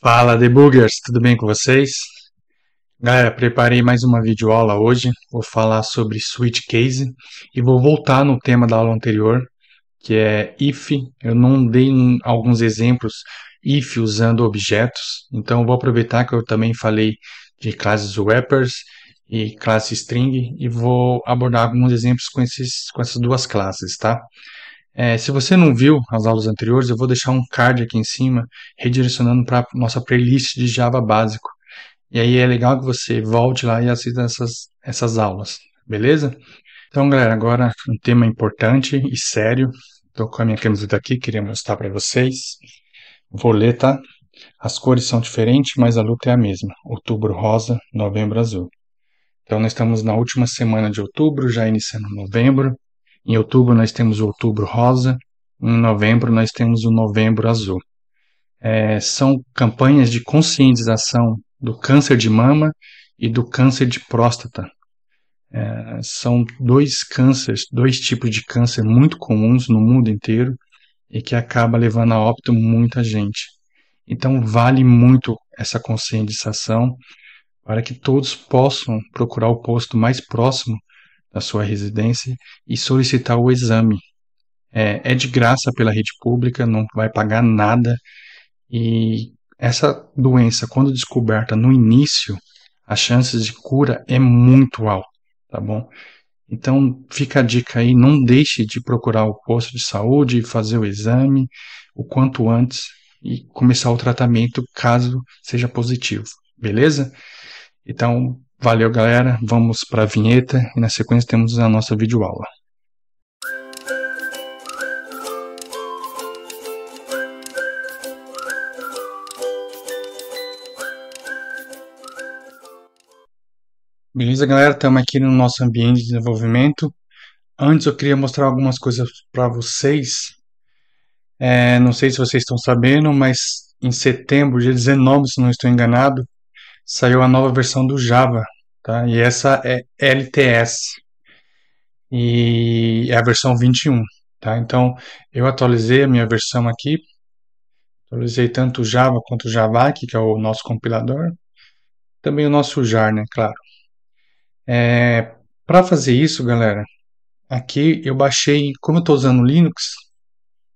Fala, debuggers, tudo bem com vocês? Galera, preparei mais uma videoaula hoje. Vou falar sobre switch case e vou voltar no tema da aula anterior, que é if. Eu não dei alguns exemplos if usando objetos, então eu vou aproveitar que eu também falei de classes wrappers e classe string e vou abordar alguns exemplos com essas duas classes, tá? Se você não viu as aulas anteriores, eu vou deixar um card aqui em cima redirecionando para nossa playlist de Java básico. E aí é legal que você volte lá e assista essas aulas, beleza? Então, galera, agora um tema importante e sério. Estou com a minha camiseta aqui, queria mostrar para vocês. Vou ler, tá? As cores são diferentes, mas a luta é a mesma. Outubro rosa, novembro azul. Então, nós estamos na última semana de outubro, já iniciando novembro. Em outubro, nós temos o outubro rosa. Em novembro, nós temos o novembro azul. São campanhas de conscientização do câncer de mama e do câncer de próstata. São dois cânceres, dois tipos de câncer muito comuns no mundo inteiro e que acaba levando a óbito muita gente. Então vale muito essa conscientização para que todos possam procurar o posto mais próximo da sua residência e solicitar o exame. É de graça pela rede pública, não vai pagar nada. E essa doença, quando descoberta no início, as chances de cura é muito alta, tá bom? Então fica a dica aí, não deixe de procurar o posto de saúde e fazer o exame o quanto antes e começar o tratamento caso seja positivo, beleza? Então, valeu galera, vamos para a vinheta e na sequência temos a nossa videoaula. Beleza, galera? Estamos aqui no nosso ambiente de desenvolvimento. Antes eu queria mostrar algumas coisas para vocês. Não sei se vocês estão sabendo, mas em setembro, dia 19, se não estou enganado, saiu a nova versão do Java, tá? E essa é LTS e é a versão 21, tá? Então eu atualizei a minha versão aqui, atualizei tanto o Java quanto o Javac, que é o nosso compilador, também o nosso jar, né? Claro. Para fazer isso, galera, aqui eu baixei, como eu estou usando Linux,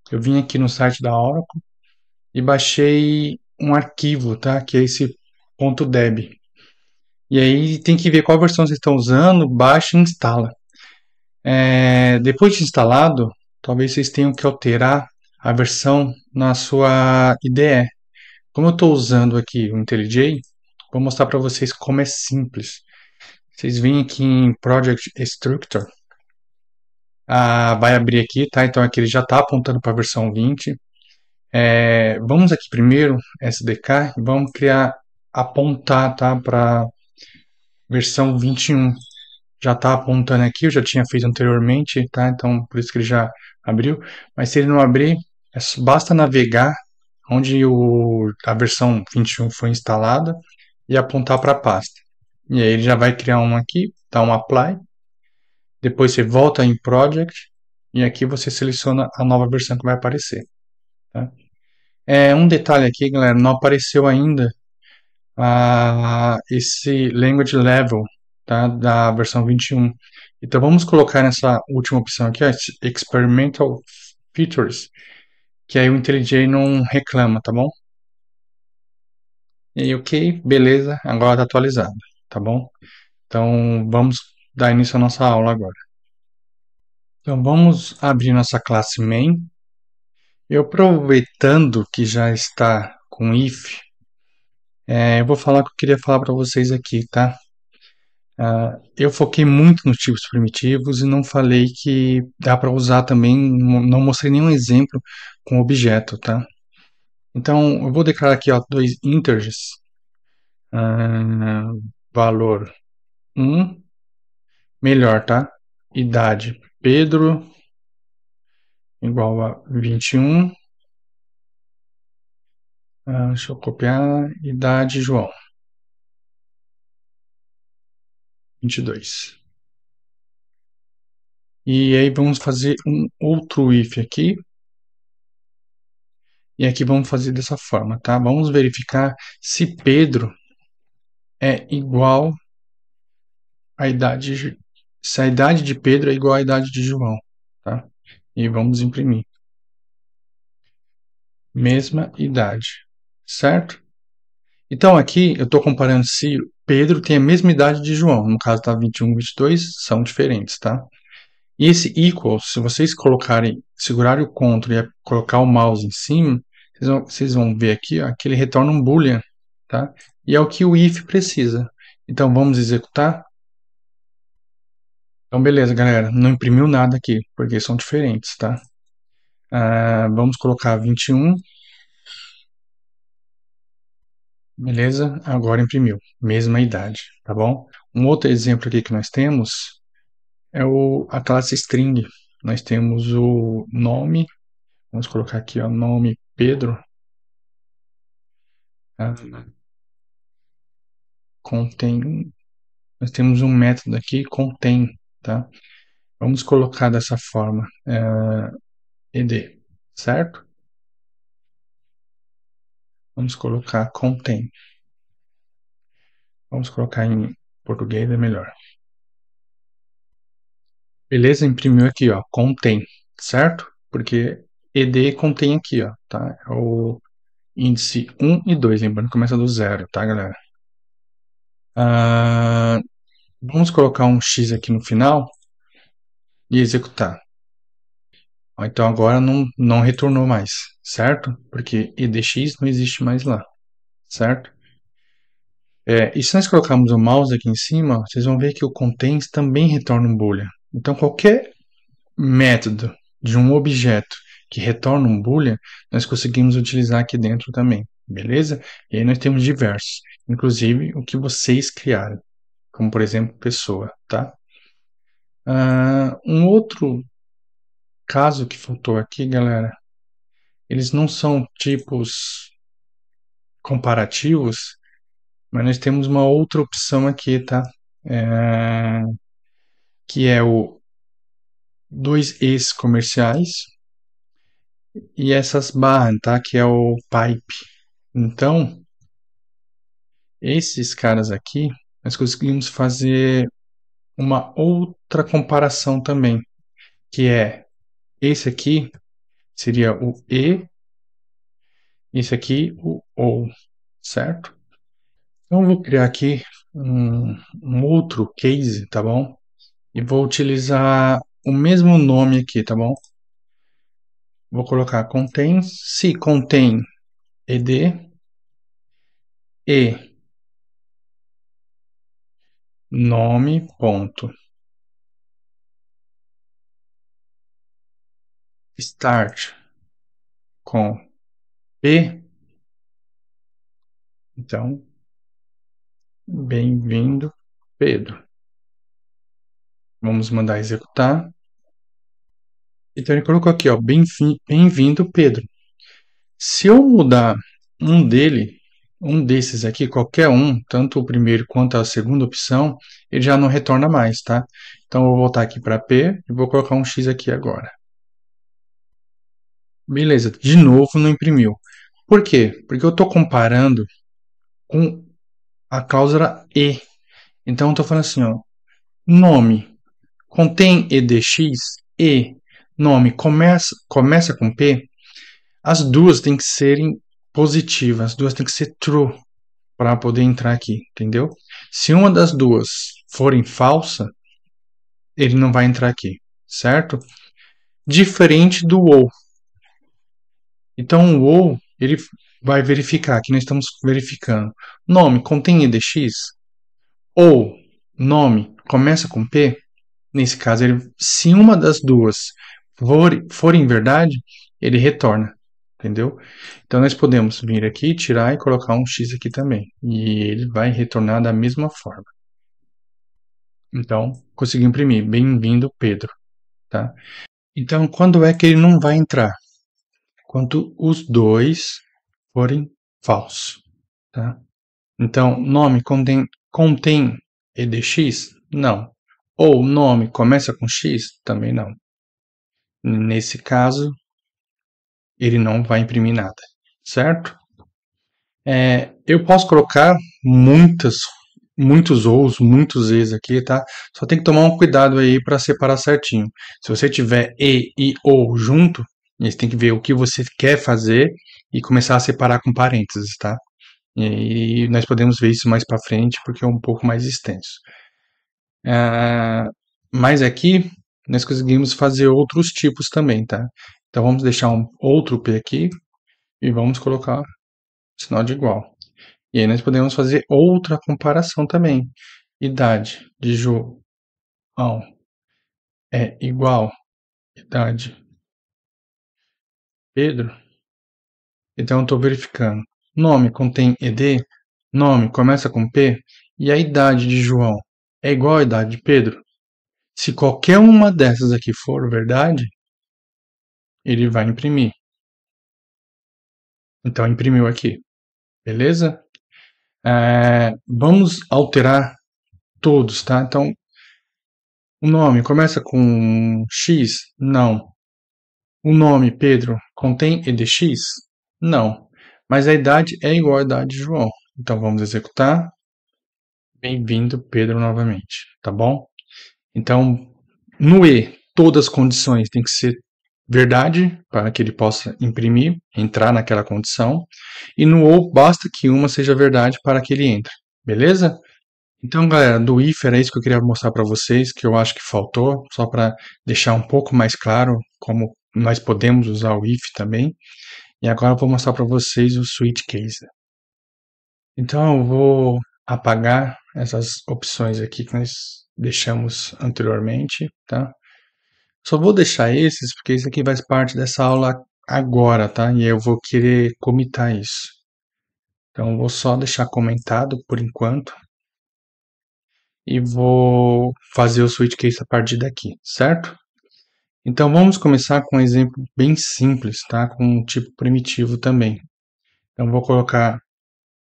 eu vim aqui no site da Oracle e baixei um arquivo, tá? Que é esse .deb. E aí tem que ver qual versão vocês estão usando, baixa e instala. Depois de instalado, talvez vocês tenham que alterar a versão na sua IDE. Como eu estou usando aqui o IntelliJ, vou mostrar para vocês como é simples. Vocês vêm aqui em Project Structure, vai abrir aqui, tá? Então aqui ele já está apontando para a versão 20. Vamos aqui primeiro, SDK, vamos apontar, tá, para versão 21. Já está apontando aqui, eu já tinha feito anteriormente, tá, então por isso que ele já abriu. Mas se ele não abrir, basta navegar onde a versão 21 foi instalada e apontar para a pasta. E aí ele já vai criar um aqui, dá um apply. Depois você volta em project e aqui você seleciona a nova versão que vai aparecer, tá? Um detalhe aqui, galera, não apareceu ainda esse language level, tá, da versão 21. Então vamos colocar nessa última opção aqui, ó, experimental features, que aí o IntelliJ não reclama, tá bom? E aí, ok, beleza, agora está atualizado, tá bom? Então vamos dar início à nossa aula agora. Então vamos abrir nossa classe main. Eu aproveitando que já está com if, eu vou falar o que eu queria falar para vocês aqui, tá? Eu foquei muito nos tipos primitivos e não falei que dá para usar também, não mostrei nenhum exemplo com objeto, tá? Então, eu vou declarar aqui, ó, dois integers, valor 1, melhor, tá? Idade Pedro igual a 21, deixa eu copiar, idade João, 22. E aí vamos fazer um outro if aqui. E aqui vamos fazer dessa forma, tá? Vamos verificar se Pedro é igual à idade, se a idade de Pedro é igual à idade de João, tá? E vamos imprimir. Mesma idade, certo? Então aqui eu estou comparando se Pedro tem a mesma idade de João. No caso tá 21, 22, são diferentes, tá? E esse equal, se vocês colocarem, segurarem o Ctrl e colocar o mouse em cima, vocês vão ver aqui, ó, que ele retorna um boolean, tá? E é o que o if precisa. Então vamos executar. Então beleza, galera, não imprimiu nada aqui, porque são diferentes, tá? Vamos colocar 21, beleza? Agora imprimiu, mesma idade, tá bom? Um outro exemplo aqui que nós temos é a classe string. Nós temos o nome, vamos colocar aqui, ó, nome Pedro, tá? Contém, nós temos um método aqui, contém, tá? Vamos colocar dessa forma, ed, certo? Vamos colocar contém. Vamos colocar em português, é melhor. Beleza? Imprimiu aqui, ó, contém, certo? Porque ed contém aqui, ó, tá? É o índice 1 e 2, lembrando que começa do zero, tá, galera? Vamos colocar um X aqui no final e executar. Então agora não retornou mais, certo? Porque edx não existe mais lá, certo? E se nós colocarmos o mouse aqui em cima, vocês vão ver que o contains também retorna um boolean. Então qualquer método de um objeto que retorna um boolean, nós conseguimos utilizar aqui dentro também, beleza? E aí nós temos diversos, inclusive o que vocês criaram, como por exemplo pessoa, tá? Um outro caso que faltou aqui, galera, eles não são tipos comparativos, mas nós temos uma outra opção aqui, tá? Que é o dois es comerciais e essas barras, tá? Que é o pipe. Então, esses caras aqui, nós conseguimos fazer uma outra comparação também, que é esse aqui seria o e, esse aqui o ou, certo? Então, eu vou criar aqui um outro case, tá bom? E vou utilizar o mesmo nome aqui, tá bom? Vou colocar contém, se contém ed e nome ponto start com p. Então, bem-vindo, Pedro. Vamos mandar executar. Então ele colocou aqui, ó, bem-vindo, Pedro. Se eu mudar um desses aqui, qualquer um, tanto o primeiro quanto a segunda opção, ele já não retorna mais, tá? Então eu vou voltar aqui para P e vou colocar um X aqui agora. Beleza, de novo não imprimiu. Por quê? Porque eu estou comparando com a cláusula E. Então eu estou falando assim, ó, nome contém edx e nome começa com P, as duas têm que serem positivas, as duas têm que ser true para poder entrar aqui, entendeu? Se uma das duas forem falsa, ele não vai entrar aqui, certo? Diferente do ou. Então o ou, ele vai verificar, aqui nós estamos verificando, nome contém edx ou nome começa com P, nesse caso, se uma das duas for em verdade, ele retorna, entendeu? Então nós podemos vir aqui, tirar e colocar um X aqui também, e ele vai retornar da mesma forma. Então, consegui imprimir, bem-vindo Pedro, tá? Então, quando é que ele não vai entrar? Quando os dois forem falsos, tá? Então, nome contém edx? Não. Ou nome começa com X? Também não. Nesse caso, ele não vai imprimir nada. certo? Eu posso colocar muitos ous, muitos e's aqui, tá? Só tem que tomar um cuidado aí para separar certinho. Se você tiver e, ou junto, você tem que ver o que você quer fazer e começar a separar com parênteses, tá? E nós podemos ver isso mais para frente porque é um pouco mais extenso. Mas aqui nós conseguimos fazer outros tipos também, tá? Então vamos deixar um outro P aqui e vamos colocar sinal de igual. E aí nós podemos fazer outra comparação também. Idade de João é igual idade de Pedro? Então eu estou verificando. Nome contém ED? Nome começa com P? E a idade de João é igual à idade de Pedro? Se qualquer uma dessas aqui for verdade, ele vai imprimir. Então imprimiu aqui, beleza? Vamos alterar todos, tá? Então o nome começa com X? Não. O nome Pedro contém EDX? Não. Mas a idade é igual à idade de João. Então vamos executar. Bem-vindo, Pedro, novamente. Tá bom? Então, no E, todas as condições têm que ser verdade para que ele possa imprimir, entrar naquela condição. E no OU, basta que uma seja verdade para que ele entre. Beleza? Então, galera, do if era isso que eu queria mostrar para vocês, que eu acho que faltou, só para deixar um pouco mais claro como nós podemos usar o if também. E agora eu vou mostrar para vocês o switch case. Então eu vou apagar essas opções aqui que nós deixamos anteriormente, tá? Só vou deixar esses porque isso aqui faz parte dessa aula agora, tá? E eu vou querer comitar isso. Então eu vou só deixar comentado por enquanto e vou fazer o switch case a partir daqui, certo? Então vamos começar com um exemplo bem simples, tá? Com um tipo primitivo também. Então vou colocar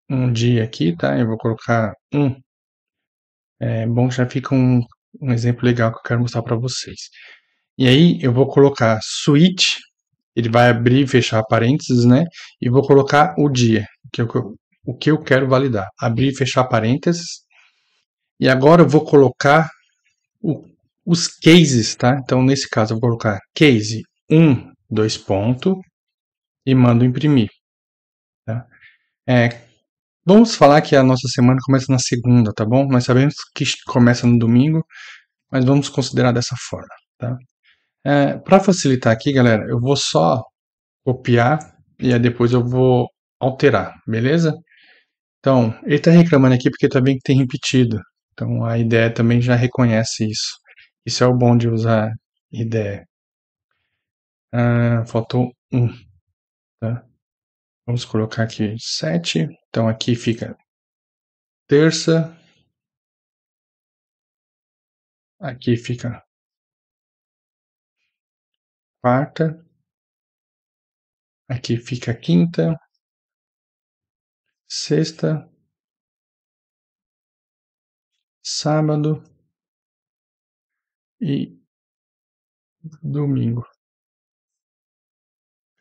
um dia aqui, tá? Eu vou colocar um. É bom que já fica um exemplo legal que eu quero mostrar para vocês. E aí eu vou colocar switch, ele vai abrir e fechar parênteses, né? E vou colocar o dia, o que eu quero validar. Abrir e fechar parênteses. E agora eu vou colocar os cases, tá? Então, nesse caso, eu vou colocar case 1, 2 pontos, e mando imprimir. Tá? Vamos falar que a nossa semana começa na segunda, tá bom? Nós sabemos que começa no domingo, mas vamos considerar dessa forma, tá? Para facilitar aqui, galera, eu vou só copiar e aí depois eu vou alterar, beleza? Então, ele está reclamando aqui porque também tem repetido. Então, a ideia também já reconhece isso. Isso é o bom de usar ideia. Faltou um, tá? Vamos colocar aqui 7. Então, aqui fica terça. Aqui fica quarta. Aqui fica quinta. Sexta. Sábado. E domingo.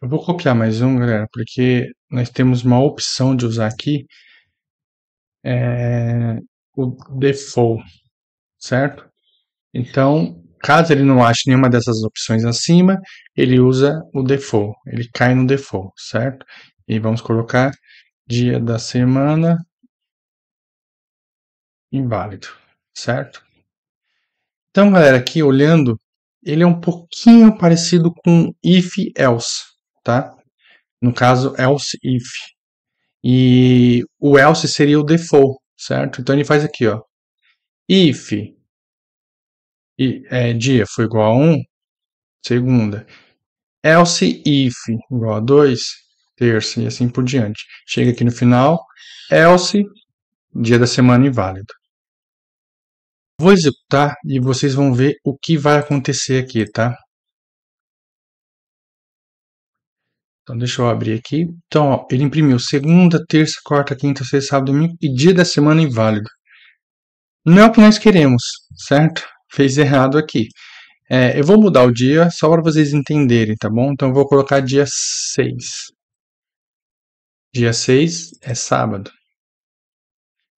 Eu vou copiar mais um, galera, porque nós temos uma opção de usar aqui o default, certo? Então, caso ele não ache nenhuma dessas opções acima, ele usa o default, ele cai no default, certo? E vamos colocar dia da semana inválido, certo? Então, galera, aqui olhando, ele é um pouquinho parecido com if else, tá? No caso, else if. E o else seria o default, certo? Então ele faz aqui, ó. If dia foi igual a 1, segunda. Else if igual a 2, terça, e assim por diante. Chega aqui no final, else, dia da semana inválido. Vou executar e vocês vão ver o que vai acontecer aqui, tá? Então deixa eu abrir aqui. Então, ó, ele imprimiu segunda, terça, quarta, quinta, sexta, sábado, domingo e dia da semana inválido. Não é o que nós queremos, certo? Fez errado aqui. Eu vou mudar o dia só para vocês entenderem, tá bom? Então eu vou colocar dia 6. Dia 6 é sábado.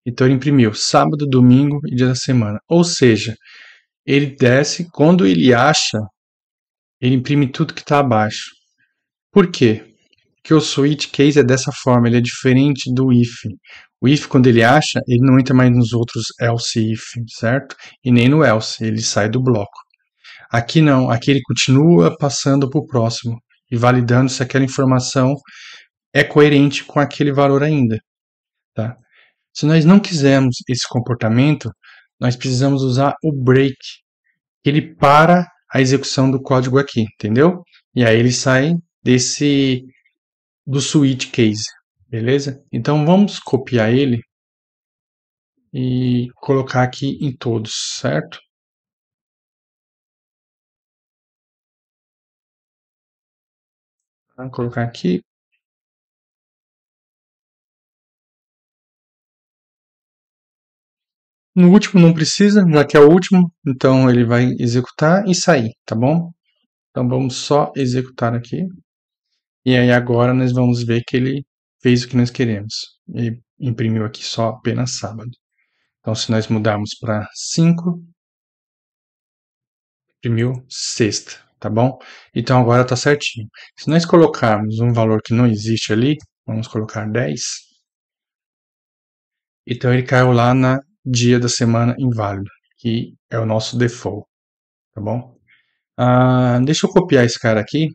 Então ele imprimiu sábado, domingo e dia da semana. Ou seja, ele desce, quando ele acha, ele imprime tudo que está abaixo. Por quê? Porque o switch case é dessa forma, ele é diferente do if. O if, quando ele acha, ele não entra mais nos outros else if, certo? E nem no else, ele sai do bloco. Aqui não, aqui ele continua passando para o próximo e validando se aquela informação é coerente com aquele valor ainda, tá? Se nós não quisermos esse comportamento, nós precisamos usar o break, que ele para a execução do código aqui, entendeu? E aí ele sai do switch case, beleza? Então vamos copiar ele e colocar aqui em todos, certo? Vou colocar aqui. No último não precisa, já que é o último, então ele vai executar e sair, tá bom? Então vamos só executar aqui. E aí agora nós vamos ver que ele fez o que nós queremos. Ele imprimiu aqui só apenas sábado. Então se nós mudarmos para 5, imprimiu sexta, tá bom? Então agora está certinho. Se nós colocarmos um valor que não existe ali, vamos colocar 10, então ele caiu lá na dia da semana inválido, que é o nosso default, tá bom? Deixa eu copiar esse cara aqui.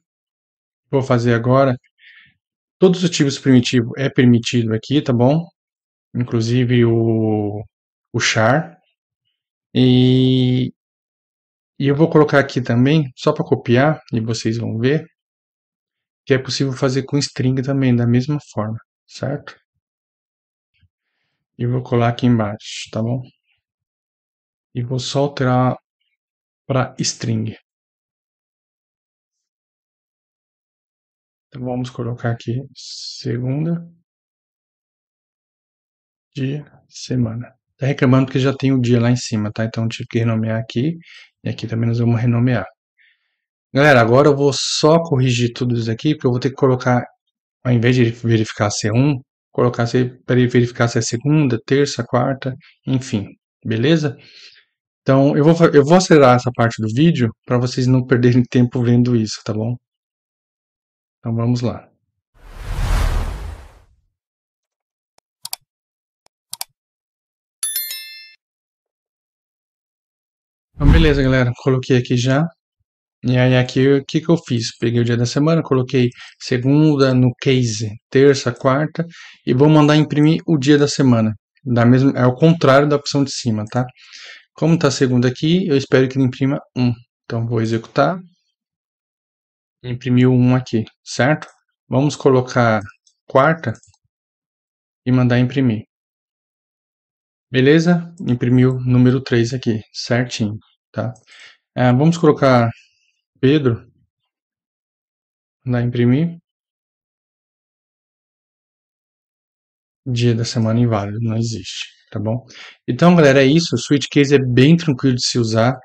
Vou fazer agora. Todos os tipos primitivos é permitido aqui, tá bom? Inclusive o char. E, e eu vou colocar aqui também, só para copiar, e vocês vão ver, que é possível fazer com string também, da mesma forma, certo? E vou colar aqui embaixo, tá bom? E vou só alterar para string. Então vamos colocar aqui segunda, dia, semana. Tá reclamando porque já tem o dia lá em cima, tá? Então tive que renomear aqui. E aqui também nós vamos renomear. Galera, agora eu vou só corrigir tudo isso aqui, porque eu vou ter que colocar, ao invés de verificar se é colocar para ele verificar se é segunda, terça, quarta, enfim, beleza? Então eu vou acelerar essa parte do vídeo para vocês não perderem tempo vendo isso, tá bom? Então vamos lá. Então beleza, galera, coloquei aqui já. E aí aqui o que que eu fiz? Peguei o dia da semana, coloquei segunda no case, terça, quarta e vou mandar imprimir o dia da semana. É o contrário da opção de cima, tá? Como está segunda aqui, eu espero que ele imprima 1. Então vou executar. Imprimiu 1 aqui, certo? Vamos colocar quarta e mandar imprimir. Beleza? Imprimiu número 3 aqui, certinho, tá? Vamos colocar Pedro, mandar imprimir. Dia da semana inválido, não existe, tá bom? Então, galera, é isso. O switch case é bem tranquilo de se usar.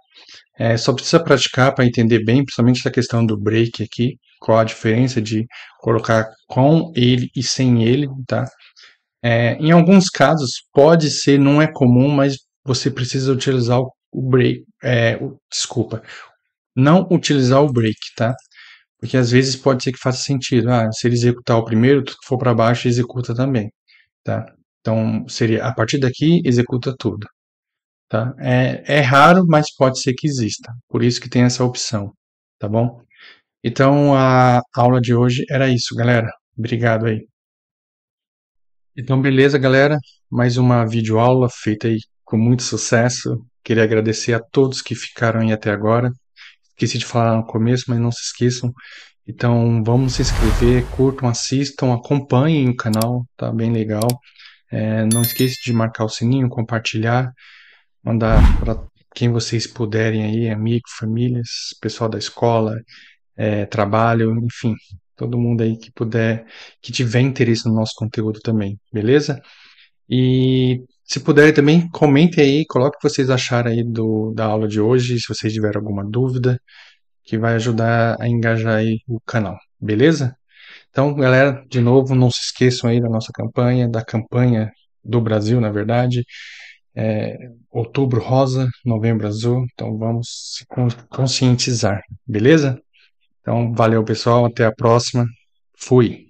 Só precisa praticar para entender bem, principalmente essa questão do break aqui, qual a diferença de colocar com ele e sem ele, tá? Em alguns casos, pode ser, não é comum, mas você precisa utilizar o break, desculpa, não utilizar o break, tá? Porque às vezes pode ser que faça sentido. Se ele executar o primeiro, tudo que for para baixo executa também, tá? Então, seria a partir daqui, executa tudo, tá? É raro, mas pode ser que exista. Por isso que tem essa opção, tá bom? Então, a aula de hoje era isso, galera. Obrigado aí. Então, beleza, galera. Mais uma videoaula feita aí com muito sucesso. Queria agradecer a todos que ficaram aí até agora. Esqueci de falar no começo, mas não se esqueçam. Então, vamos se inscrever, curtam, assistam, acompanhem o canal, tá bem legal. Não esqueça de marcar o sininho, compartilhar, mandar para quem vocês puderem aí, amigos, famílias, pessoal da escola, trabalho, enfim, todo mundo aí que puder, que tiver interesse no nosso conteúdo também, beleza? E se puderem também, comentem aí, coloquem o que vocês acharam aí da aula de hoje, se vocês tiverem alguma dúvida, que vai ajudar a engajar aí o canal, beleza? Então, galera, de novo, não se esqueçam aí da nossa campanha, da campanha do Brasil, na verdade. Outubro rosa, novembro azul. Então, vamos se conscientizar, beleza? Então, valeu, pessoal. Até a próxima. Fui.